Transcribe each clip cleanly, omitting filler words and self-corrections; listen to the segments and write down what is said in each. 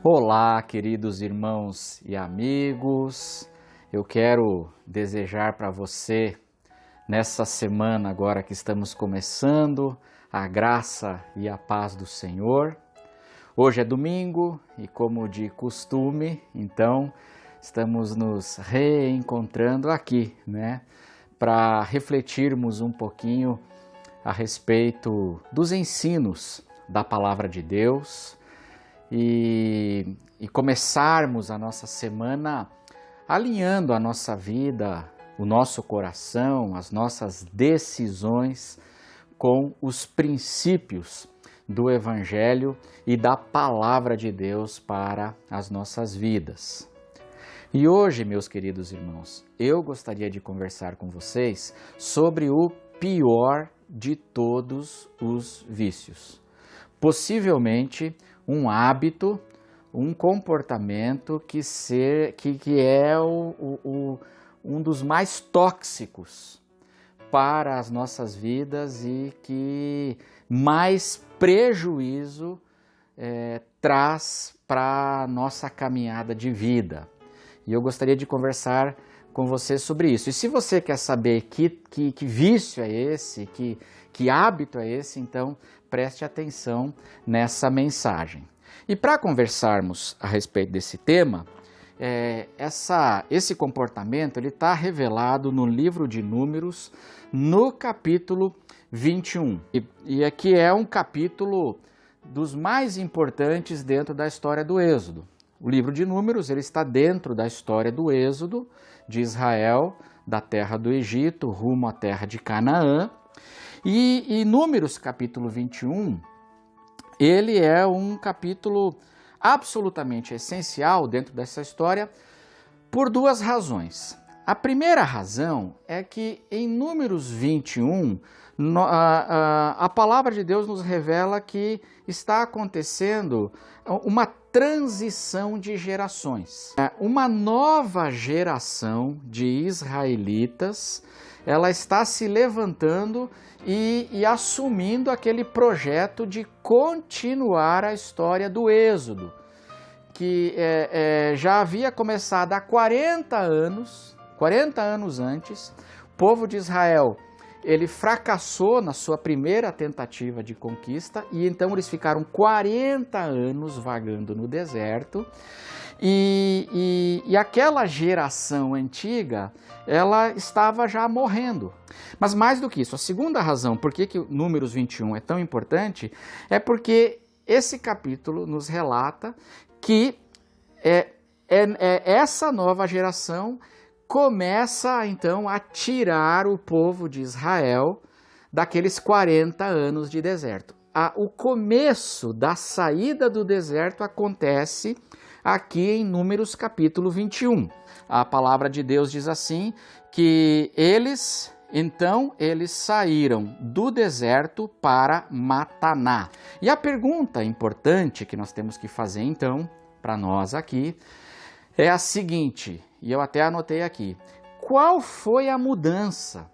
Olá, queridos irmãos e amigos. Eu quero desejar para você, nessa semana agora que estamos começando, a graça e a paz do Senhor. Hoje é domingo e, como de costume, então, estamos nos reencontrando aqui, para refletirmos um pouquinho a respeito dos ensinos da Palavra de Deus e começarmos a nossa semana alinhando a nossa vida, o nosso coração, as nossas decisões com os princípios do Evangelho e da Palavra de Deus para as nossas vidas. E hoje, meus queridos irmãos, eu gostaria de conversar com vocês sobre o pior de todos os vícios. Possivelmente um hábito, um comportamento que é um dos mais tóxicos para as nossas vidas e que mais prejuízo traz para a nossa caminhada de vida. E eu gostaria de conversar com você sobre isso. E se você quer saber que vício é esse, que hábito é esse, então preste atenção nessa mensagem. E para conversarmos a respeito desse tema, esse comportamento está revelado no livro de Números, no capítulo 21. E aqui é um capítulo dos mais importantes dentro da história do Êxodo. O livro de Números ele está dentro da história do Êxodo de Israel, da terra do Egito, rumo à terra de Canaã. E Números capítulo 21, ele é um capítulo absolutamente essencial dentro dessa história por duas razões. A primeira razão é que em Números 21, a palavra de Deus nos revela que está acontecendo uma transição de gerações. Uma nova geração de israelitas, ela está se levantando e assumindo aquele projeto de continuar a história do Êxodo, que já havia começado há 40 anos antes. O povo de Israel ele fracassou na sua primeira tentativa de conquista e então eles ficaram 40 anos vagando no deserto e aquela geração antiga, ela estava já morrendo. Mas mais do que isso, a segunda razão por que o Números 21 é tão importante é porque esse capítulo nos relata que essa nova geração começa então a tirar o povo de Israel daqueles 40 anos de deserto. O começo da saída do deserto acontece aqui em Números capítulo 21. A palavra de Deus diz assim, que eles saíram do deserto para Mataná. E a pergunta importante que nós temos que fazer então, para nós aqui, é a seguinte, e eu até anotei aqui: qual foi a mudança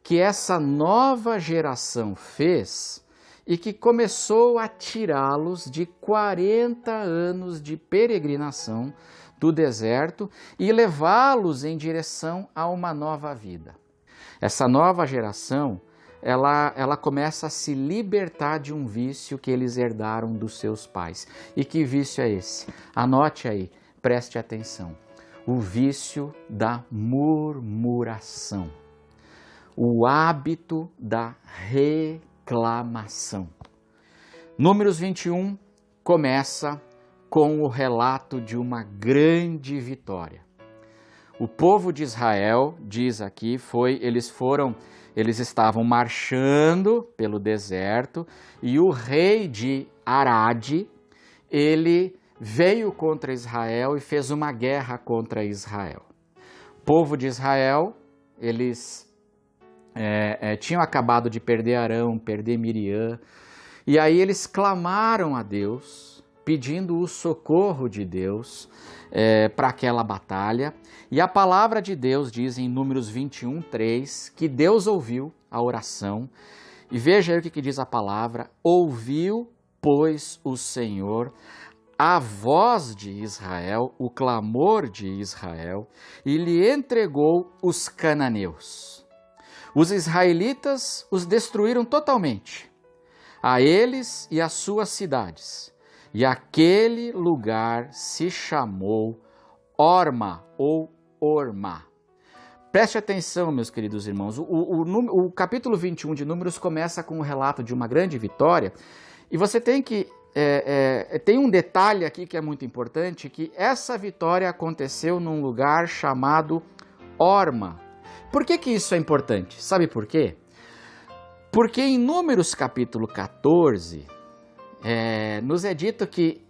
que essa nova geração fez e que começou a tirá-los de 40 anos de peregrinação do deserto e levá-los em direção a uma nova vida? Essa nova geração, ela começa a se libertar de um vício que eles herdaram dos seus pais. E que vício é esse? Anote aí, preste atenção. O vício da murmuração. O hábito da reclamação. Números 21 começa com o relato de uma grande vitória. O povo de Israel, diz aqui, eles estavam marchando pelo deserto e o rei de Arade, ele veio contra Israel e fez uma guerra contra Israel. O povo de Israel, eles tinham acabado de perder Arão, perder Miriam, e aí eles clamaram a Deus, pedindo o socorro de Deus para aquela batalha. E a palavra de Deus diz em Números 21, 3, que Deus ouviu a oração. E veja aí o que diz a palavra: ouviu, pois, o Senhor a voz de Israel, o clamor de Israel, e lhe entregou os cananeus. Os israelitas os destruíram totalmente, a eles e às suas cidades. E aquele lugar se chamou Horma ou Orma. Preste atenção, meus queridos irmãos, o capítulo 21 de Números começa com um relato de uma grande vitória, e você tem que, tem um detalhe aqui que é muito importante, que essa vitória aconteceu num lugar chamado Horma. Por que isso é importante? Sabe por quê? Porque em Números capítulo 14, nos é dito que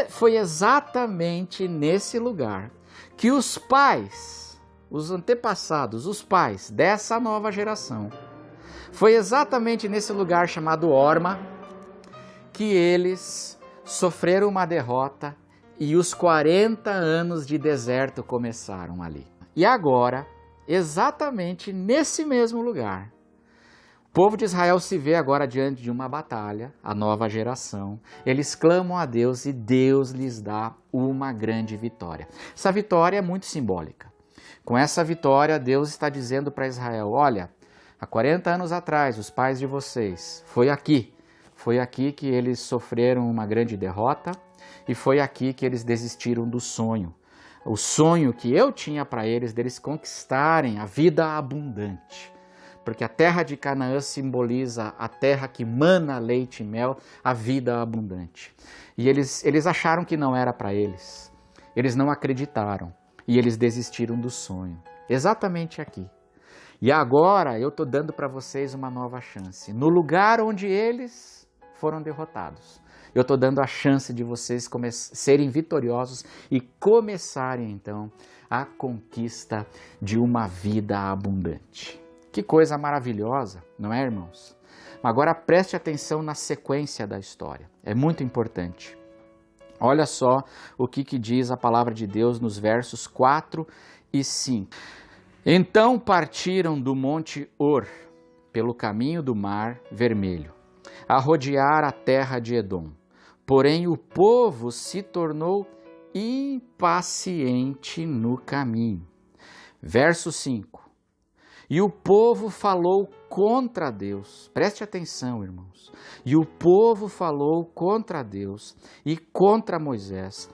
foi exatamente nesse lugar que os pais, os antepassados, os pais dessa nova geração, foi exatamente nesse lugar chamado Horma que eles sofreram uma derrota e os 40 anos de deserto começaram ali. E agora, exatamente nesse mesmo lugar, o povo de Israel se vê agora diante de uma batalha, a nova geração. Eles clamam a Deus e Deus lhes dá uma grande vitória. Essa vitória é muito simbólica. Com essa vitória, Deus está dizendo para Israel, olha, há 40 anos atrás, os pais de vocês, foi aqui que eles sofreram uma grande derrota e foi aqui que eles desistiram do sonho. O sonho que eu tinha para eles, deles conquistarem a vida abundante. Porque a terra de Canaã simboliza a terra que mana leite e mel, a vida abundante. E eles acharam que não era para eles. Eles não acreditaram. E eles desistiram do sonho. Exatamente aqui. E agora eu estou dando para vocês uma nova chance. No lugar onde eles foram derrotados, eu estou dando a chance de vocês serem vitoriosos e começarem então a conquista de uma vida abundante. Que coisa maravilhosa, não é, irmãos? Agora preste atenção na sequência da história. É muito importante. Olha só o que diz a palavra de Deus nos versos 4 e 5. Então partiram do monte Hor, pelo caminho do mar Vermelho, a rodear a terra de Edom. Porém o povo se tornou impaciente no caminho. Verso 5. E o povo falou contra Deus. Preste atenção, irmãos. E o povo falou contra Deus e contra Moisés.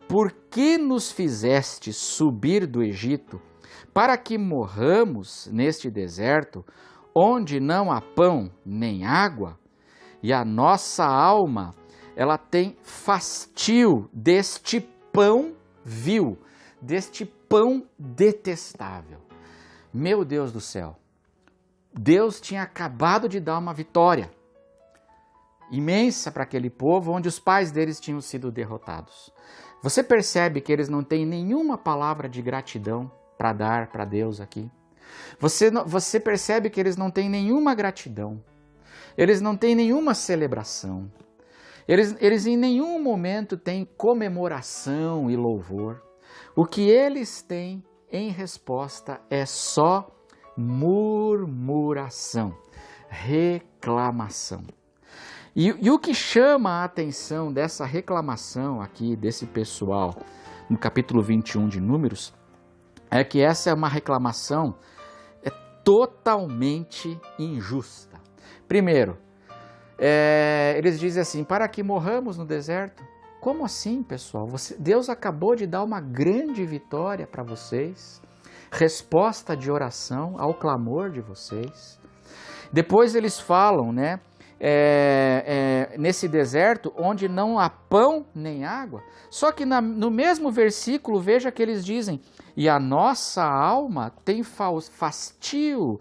Por que nos fizeste subir do Egito para que morramos neste deserto, onde não há pão nem água? E a nossa alma, ela tem fastio deste pão vil, deste pão detestável. Meu Deus do céu, Deus tinha acabado de dar uma vitória imensa para aquele povo, onde os pais deles tinham sido derrotados. Você percebe que eles não têm nenhuma palavra de gratidão para dar para Deus aqui? Você percebe que eles não têm nenhuma gratidão, eles não têm nenhuma celebração, eles em nenhum momento têm comemoração e louvor. O que eles têm em resposta é só murmuração, reclamação. E o que chama a atenção dessa reclamação aqui, desse pessoal, no capítulo 21 de Números, é que essa é uma reclamação totalmente injusta. Primeiro, eles dizem assim, para que morramos no deserto? Como assim, pessoal? Deus acabou de dar uma grande vitória para vocês, resposta de oração ao clamor de vocês. Depois eles falam, né? Nesse deserto onde não há pão nem água. Só que no mesmo versículo, veja que eles dizem, e a nossa alma tem fastio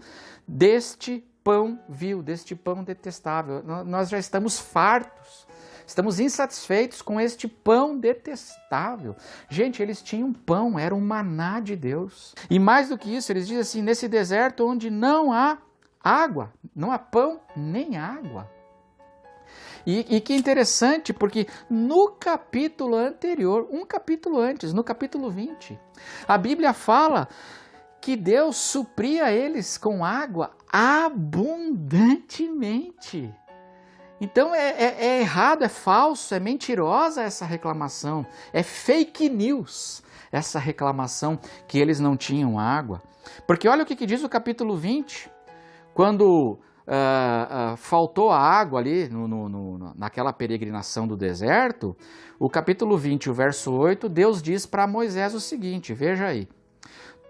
deste pão vil, deste pão detestável. Nós já estamos fartos, estamos insatisfeitos com este pão detestável. Gente, eles tinham pão, era um maná de Deus. E mais do que isso, eles dizem assim, nesse deserto onde não há água, não há pão nem água. E que interessante, porque no capítulo anterior, um capítulo antes, no capítulo 20, a Bíblia fala que Deus supria eles com água abundantemente. Então é errado, é falso, é mentirosa essa reclamação, é fake news essa reclamação que eles não tinham água. Porque olha o que diz o capítulo 20, quando faltou a água ali naquela peregrinação do deserto, o capítulo 20, o verso 8, Deus diz para Moisés o seguinte, veja aí,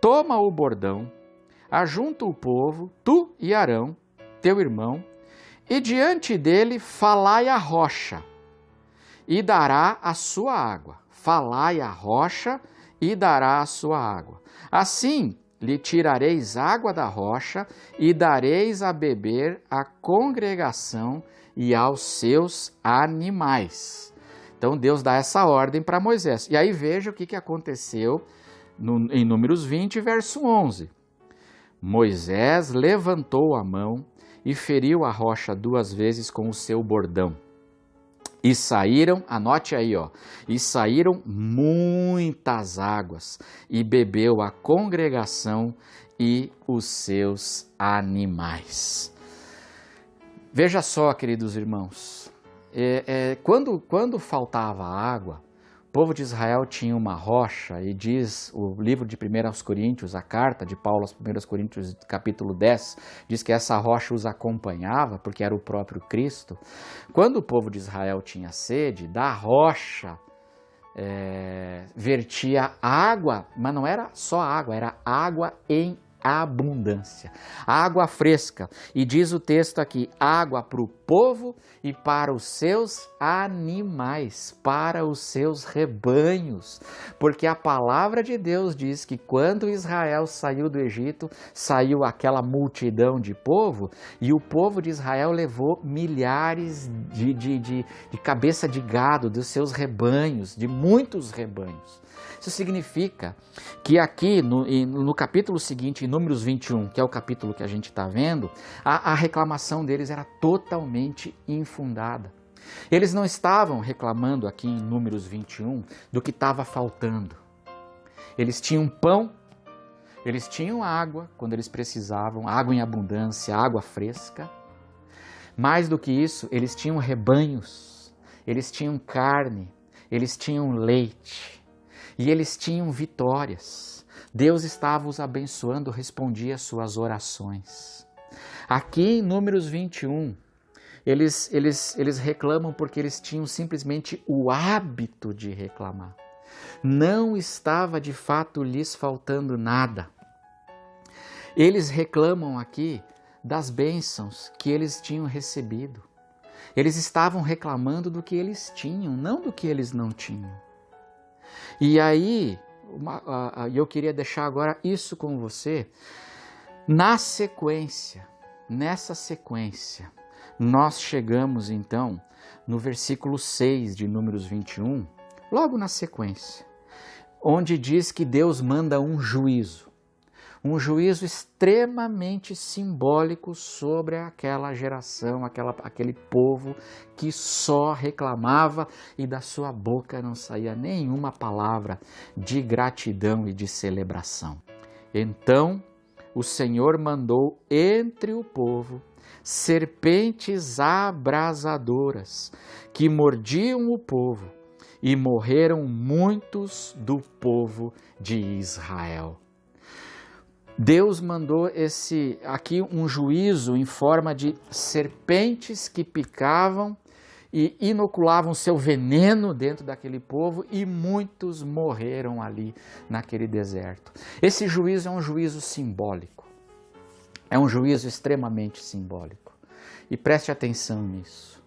toma o bordão, ajunta o povo, tu e Arão, teu irmão, e diante dele falai a rocha, e dará a sua água. Falai a rocha, e dará a sua água. Assim lhe tirareis água da rocha, e dareis a beber à congregação e aos seus animais. Então Deus dá essa ordem para Moisés. E aí veja o que aconteceu em Números 20, verso 11. Moisés levantou a mão e feriu a rocha 2 vezes com o seu bordão. E saíram, anote aí, e saíram muitas águas, e bebeu a congregação e os seus animais. Veja só, queridos irmãos, quando faltava água, o povo de Israel tinha uma rocha, e diz o livro de 1 Coríntios, a carta de Paulo aos 1 Coríntios, capítulo 10, diz que essa rocha os acompanhava, porque era o próprio Cristo. Quando o povo de Israel tinha sede, da rocha vertia água, mas não era só água, era água em abundância, água fresca. E diz o texto aqui, água para o povo e para os seus animais, para os seus rebanhos, porque a palavra de Deus diz que quando Israel saiu do Egito, saiu aquela multidão de povo, e o povo de Israel levou milhares de cabeça de gado dos seus rebanhos, de muitos rebanhos. Isso significa que aqui no capítulo seguinte, em Números 21, que é o capítulo que a gente está vendo, a reclamação deles era totalmente infundada. Eles não estavam reclamando aqui em Números 21 do que estava faltando. Eles tinham pão, eles tinham água quando eles precisavam, água em abundância, água fresca. Mais do que isso, eles tinham rebanhos, eles tinham carne, eles tinham leite. E eles tinham vitórias. Deus estava os abençoando, respondia às suas orações. Aqui em Números 21, eles reclamam porque eles tinham simplesmente o hábito de reclamar. Não estava de fato lhes faltando nada. Eles reclamam aqui das bênçãos que eles tinham recebido. Eles estavam reclamando do que eles tinham, não do que eles não tinham. E aí, eu queria deixar agora isso com você. Nessa sequência, nós chegamos então no versículo 6 de Números 21, logo na sequência, onde diz que Deus manda um juízo extremamente simbólico sobre aquela geração, aquele povo que só reclamava e da sua boca não saía nenhuma palavra de gratidão e de celebração. Então o Senhor mandou entre o povo serpentes abrasadoras que mordiam o povo, e morreram muitos do povo de Israel. Deus mandou aqui um juízo em forma de serpentes que picavam e inoculavam seu veneno dentro daquele povo, e muitos morreram ali naquele deserto. Esse juízo é um juízo simbólico, é um juízo extremamente simbólico. E preste atenção nisso.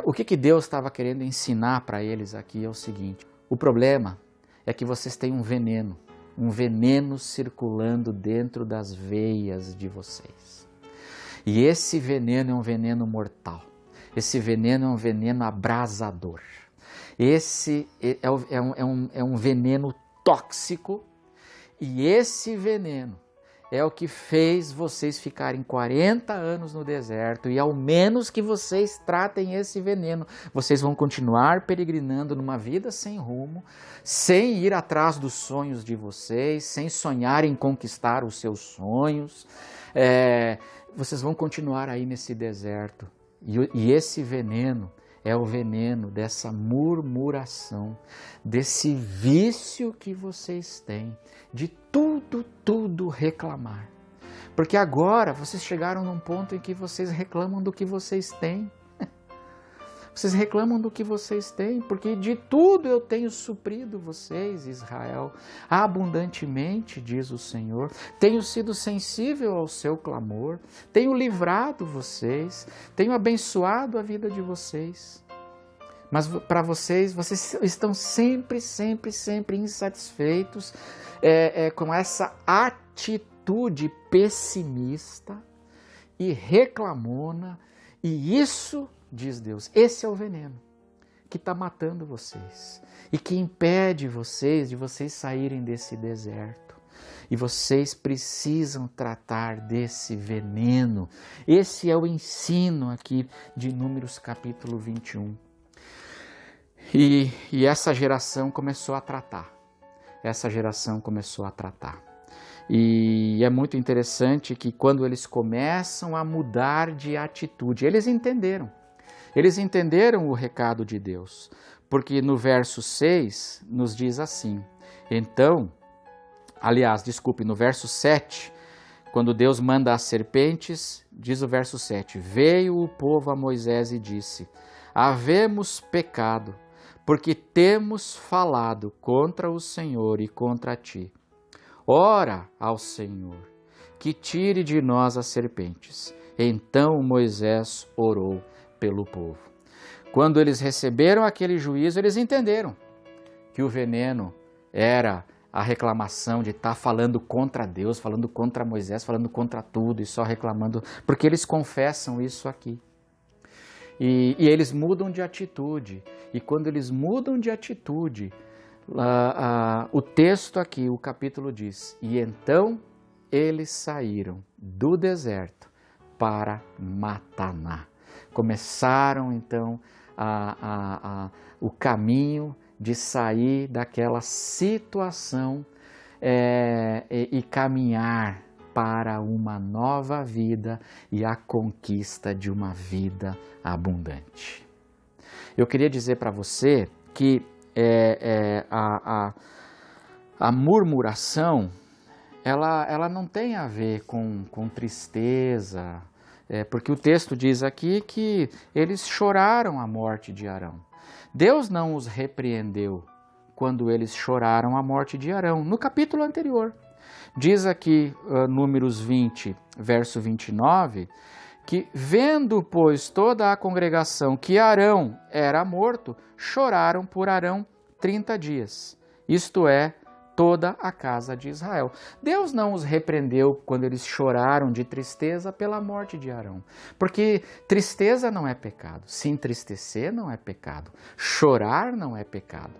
O que Deus estava querendo ensinar para eles aqui é o seguinte: o problema é que vocês têm um veneno circulando dentro das veias de vocês. E esse veneno é um veneno mortal. Esse veneno é um veneno abrasador. Esse é um veneno tóxico, e esse veneno é o que fez vocês ficarem 40 anos no deserto, e ao menos que vocês tratem esse veneno, vocês vão continuar peregrinando numa vida sem rumo, sem ir atrás dos sonhos de vocês, sem sonhar em conquistar os seus sonhos. Vocês vão continuar aí nesse deserto. E esse veneno é o veneno dessa murmuração, desse vício que vocês têm de tudo reclamar. Porque agora vocês chegaram num ponto em que vocês reclamam do que vocês têm. Vocês reclamam do que vocês têm, porque de tudo eu tenho suprido vocês, Israel, abundantemente, diz o Senhor. Tenho sido sensível ao seu clamor, tenho livrado vocês, tenho abençoado a vida de vocês. Mas para vocês estão sempre insatisfeitos com essa atitude pessimista e reclamona, e isso, diz Deus, esse é o veneno que está matando vocês e que impede vocês de vocês saírem desse deserto. E vocês precisam tratar desse veneno. Esse é o ensino aqui de Números capítulo 21. E essa geração começou a tratar. E é muito interessante que quando eles começam a mudar de atitude, eles entenderam o recado de Deus, porque no verso 6 nos diz assim, no verso 7, quando Deus manda as serpentes, diz o verso 7, veio o povo a Moisés e disse, havemos pecado, porque temos falado contra o Senhor e contra ti. Ora ao Senhor, que tire de nós as serpentes. Então Moisés orou pelo povo. Quando eles receberam aquele juízo, eles entenderam que o veneno era a reclamação de estar falando contra Deus, falando contra Moisés, falando contra tudo e só reclamando, porque eles confessam isso aqui. E eles mudam de atitude. E quando eles mudam de atitude, o texto aqui, o capítulo diz, e então eles saíram do deserto para Mataná. Começaram então o caminho de sair daquela situação e caminhar para uma nova vida e a conquista de uma vida abundante. Eu queria dizer para você que a murmuração, ela não tem a ver com tristeza, porque o texto diz aqui que eles choraram a morte de Arão. Deus não os repreendeu quando eles choraram a morte de Arão, no capítulo anterior. Diz aqui, Números 20, verso 29, que vendo, pois, toda a congregação que Arão era morto, choraram por Arão 30 dias, isto é, toda a casa de Israel. Deus não os repreendeu quando eles choraram de tristeza pela morte de Arão, porque tristeza não é pecado, se entristecer não é pecado, chorar não é pecado.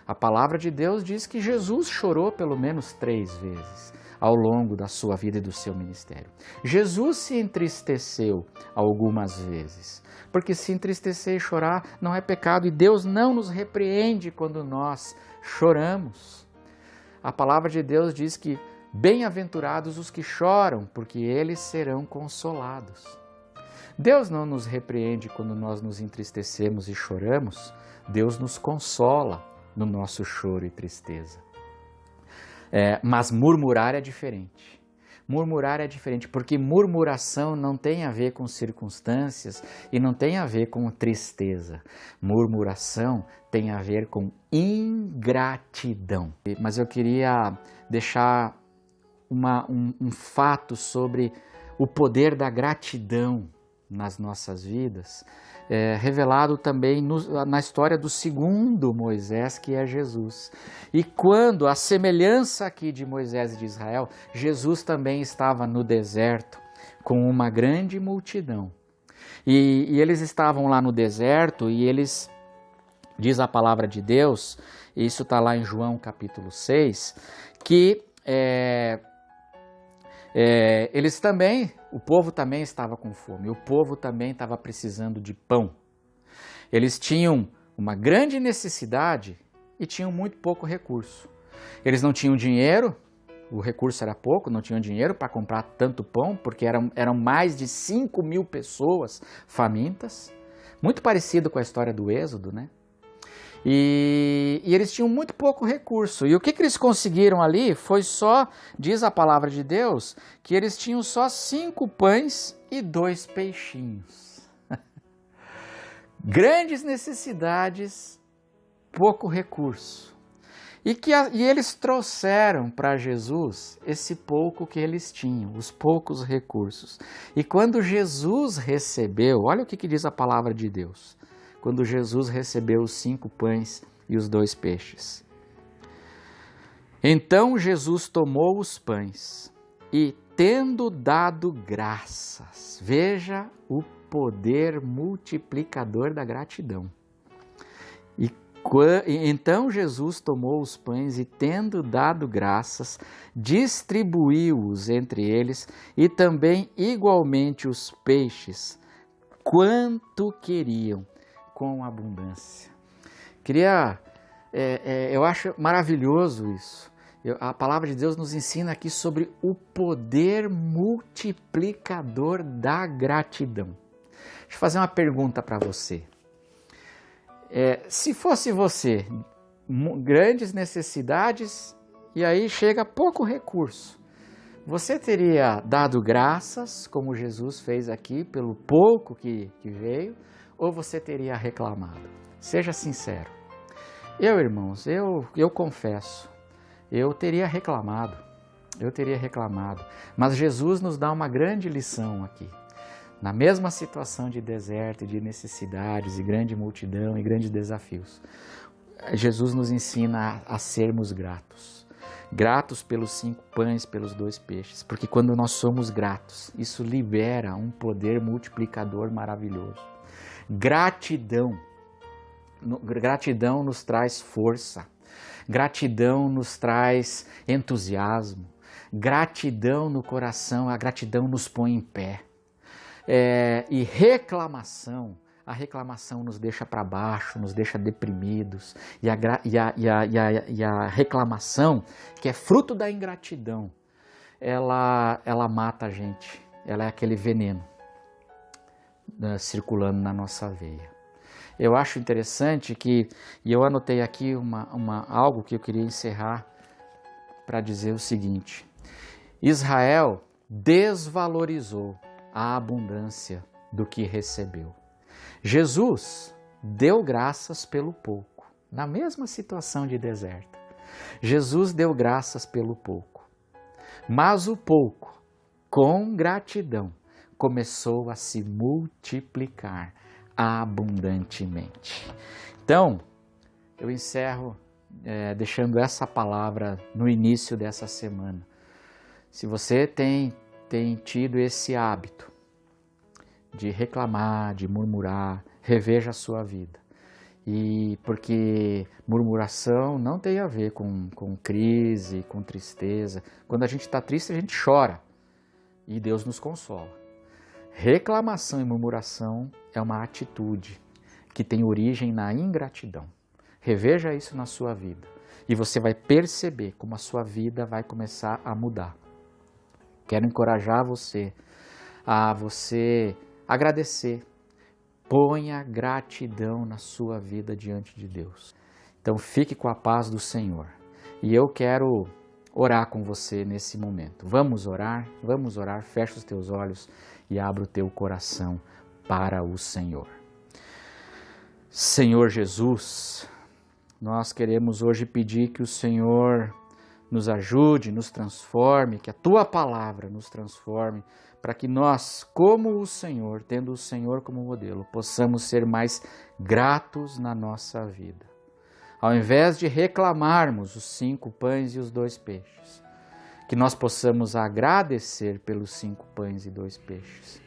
A palavra de Deus diz que Jesus chorou pelo menos 3 vezes ao longo da sua vida e do seu ministério. Jesus se entristeceu algumas vezes, porque se entristecer e chorar não é pecado e Deus não nos repreende quando nós choramos. A palavra de Deus diz que bem-aventurados os que choram, porque eles serão consolados. Deus não nos repreende quando nós nos entristecemos e choramos, Deus nos consola no nosso choro e tristeza. Mas murmurar é diferente. Murmurar é diferente, porque murmuração não tem a ver com circunstâncias e não tem a ver com tristeza. Murmuração tem a ver com ingratidão. Mas eu queria deixar um fato sobre o poder da gratidão nas nossas vidas, revelado também na história do segundo Moisés, que é Jesus. E quando, a semelhança aqui de Moisés e de Israel, Jesus também estava no deserto com uma grande multidão. E eles estavam lá no deserto e eles, diz a palavra de Deus, e isso está lá em João capítulo 6, que eles também, o povo também estava com fome, o povo também estava precisando de pão. Eles tinham uma grande necessidade e tinham muito pouco recurso. Eles não tinham dinheiro o recurso era pouco, não tinham dinheiro para comprar tanto pão, porque eram mais de 5.000 pessoas famintas, muito parecido com a história do Êxodo, né? E eles tinham muito pouco recurso. E o que eles conseguiram ali foi só, diz a palavra de Deus, que eles tinham só 5 pães e 2 peixinhos. Grandes necessidades, pouco recurso. E eles trouxeram para Jesus esse pouco que eles tinham, os poucos recursos. E quando Jesus recebeu, olha o que diz a palavra de Deus. Quando Jesus recebeu os 5 pães e os 2 peixes. Então Jesus tomou os pães e, tendo dado graças, veja o poder multiplicador da gratidão. Então Jesus tomou os pães e, tendo dado graças, distribuiu-os entre eles e também igualmente os peixes, quanto queriam, com abundância. Eu acho maravilhoso isso. A palavra de Deus nos ensina aqui sobre o poder multiplicador da gratidão. Deixa eu fazer uma pergunta para você. Se fosse você, grandes necessidades e aí chega pouco recurso, você teria dado graças, como Jesus fez aqui, pelo pouco que veio, ou você teria reclamado? Seja sincero. Irmãos, eu confesso, eu teria reclamado. Mas Jesus nos dá uma grande lição aqui. Na mesma situação de deserto e de necessidades e grande multidão e grandes desafios, Jesus nos ensina a sermos gratos. Gratos pelos 5 pães, pelos 2 peixes. Porque quando nós somos gratos, isso libera um poder multiplicador maravilhoso. Gratidão nos traz força. Gratidão nos traz entusiasmo. Gratidão no coração, a gratidão nos põe em pé. E reclamação, a reclamação nos deixa para baixo, nos deixa deprimidos. E a reclamação, que é fruto da ingratidão, ela mata a gente. Ela é aquele veneno circulando na nossa veia. Eu acho interessante e eu anotei aqui algo que eu queria encerrar para dizer o seguinte: Israel desvalorizou a abundância do que recebeu. Jesus deu graças pelo pouco, na mesma situação de deserto. Jesus deu graças pelo pouco, mas o pouco, com gratidão, começou a se multiplicar abundantemente. Então, eu encerro deixando essa palavra no início dessa semana. Se você tem tido esse hábito de reclamar, de murmurar, reveja a sua vida. E porque murmuração não tem a ver com crise, com tristeza. Quando a gente está triste, a gente chora e Deus nos consola. Reclamação e murmuração é uma atitude que tem origem na ingratidão. Reveja isso na sua vida e você vai perceber como a sua vida vai começar a mudar. Quero encorajar você a você agradecer. Ponha gratidão na sua vida diante de Deus. Então fique com a paz do Senhor. E eu quero orar com você nesse momento. Vamos orar? Vamos orar. Fecha os teus olhos e abra o teu coração para o Senhor. Senhor Jesus, nós queremos hoje pedir que o Senhor nos ajude, nos transforme, que a Tua palavra nos transforme, para que nós, como o Senhor, tendo o Senhor como modelo, possamos ser mais gratos na nossa vida. Ao invés de reclamarmos os 5 pães e os 2 peixes, que nós possamos agradecer pelos 5 pães e 2 peixes.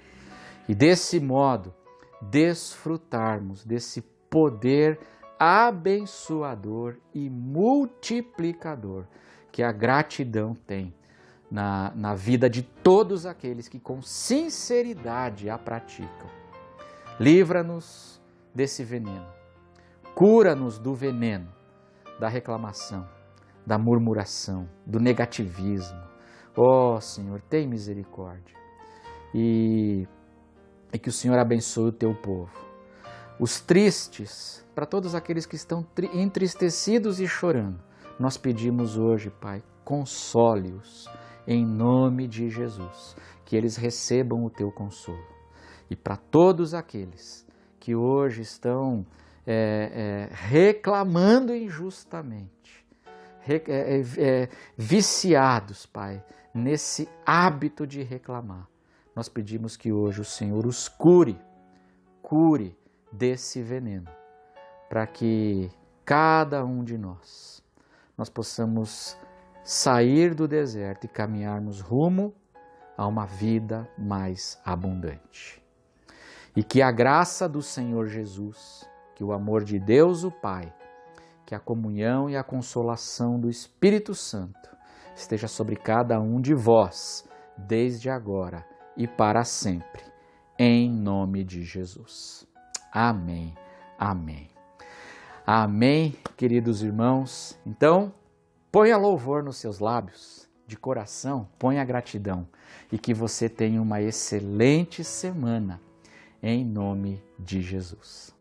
E desse modo, desfrutarmos desse poder abençoador e multiplicador que a gratidão tem na vida de todos aqueles que com sinceridade a praticam. Livra-nos desse veneno, cura-nos do veneno da reclamação, da murmuração, do negativismo. Ó Senhor, tem misericórdia. E que o Senhor abençoe o teu povo. Os tristes, para todos aqueles que estão entristecidos e chorando, nós pedimos hoje, Pai, console-os em nome de Jesus, que eles recebam o teu consolo. E para todos aqueles que hoje estão reclamando injustamente, viciados, Pai, nesse hábito de reclamar, nós pedimos que hoje o Senhor os cure desse veneno, para que cada um de nós possamos sair do deserto e caminharmos rumo a uma vida mais abundante. E que a graça do Senhor Jesus, que o amor de Deus o Pai, que a comunhão e a consolação do Espírito Santo esteja sobre cada um de vós, desde agora e para sempre, em nome de Jesus. Amém, amém. Amém, queridos irmãos. Então, ponha louvor nos seus lábios, de coração, ponha gratidão e que você tenha uma excelente semana, em nome de Jesus.